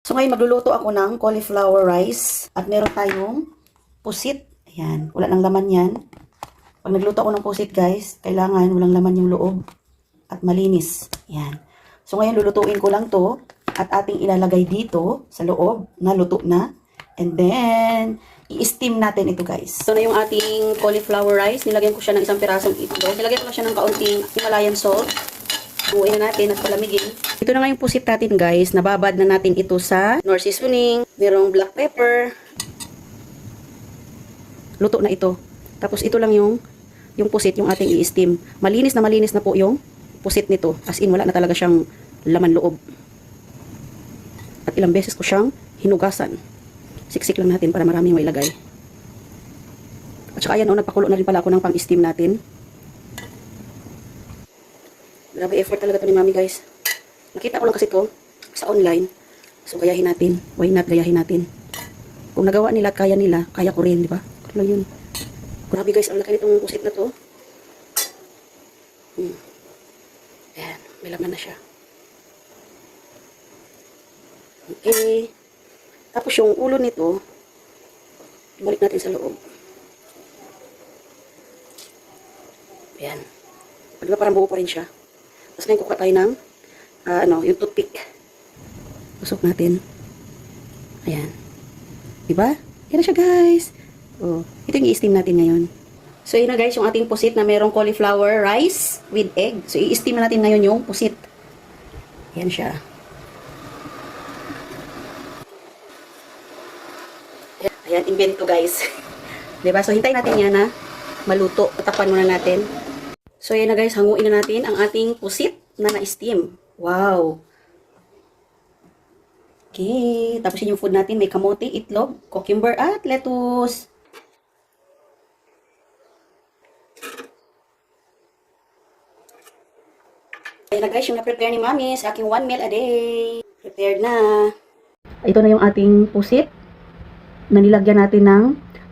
So ngayon magluluto ako ng cauliflower rice at meron tayong pusit. Ayan, wala nang laman yan. Pag nagluto ako ng pusit guys, kailangan walang laman yung loob at malinis. Ayan. So ngayon lulutuin ko lang to at ating ilalagay dito sa loob na luto na. And then, i-steam natin ito guys. So na yung ating cauliflower rice. Nilagyan ko siya ng isang pirasong itlog. Nilagyan ko lang siya ng kaunting Himalayan salt. Buuin na natin at palamigin. Ito na nga yung pusit natin guys. Nababad na natin ito sa Knorr seasoning. Merong black pepper. Luto na ito. Tapos ito lang yung pusit yung ating i-steam. Malinis na po yung pusit nito. As in wala na talaga siyang laman loob. At ilang beses ko siyang hinugasan. Siksik lang natin para marami yung mailagay. At saka ayan nagpakulo na rin pala ako ng pang-steam natin. Grabe effort talaga to ni Mami guys. Nakita ko lang kasi to sa online. So gayahin natin. Why not gayahin natin? Kung nagawa nila at kaya nila, kaya ko rin, di ba? Kaya yun. Grabe guys, ang laki nitong pusit na to. Ayan, may laman na siya. Okay. Tapos yung ulo nito, balik natin sa loob. Ayan. Diba parang buo pa rin siya. Tapos ngayon kukuha tayo ng yung toothpick. Tusok natin. Ayan. Diba? Yan na siya guys. Oh, ito yung i-steam natin ngayon. So yun na guys, yung ating pusit na merong cauliflower rice with egg. So i-steam na natin ngayon yung pusit. Yan siya. Ayan, invento guys. Diba? So hintayin natin yan na maluto. Tatakpan muna natin. So, yan na guys, hanguin na natin ang ating pusit na na-steam. Wow! Okay, tapos yun yung food natin. May kamote, itlog, cucumber, at lettuce. Ayan na guys, yung na-prepare ni Mami sa aking 1 meal a day. Prepared na. Ito na yung ating pusit na nilagyan natin ng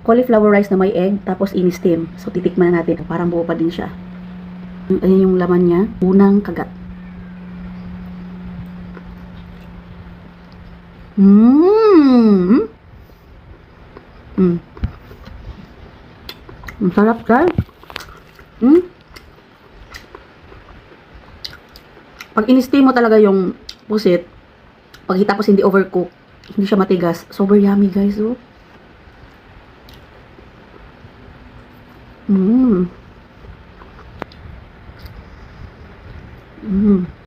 cauliflower rice na may egg, tapos in-steam. So, titikman na natin. Parang buo pa din siya. Ayan yung laman niya. Unang kagat. Ang sarap guys. Pag in-steam mo talaga yung pusit, pag tapos hindi overcook, hindi siya matigas. Super yummy guys. Oh.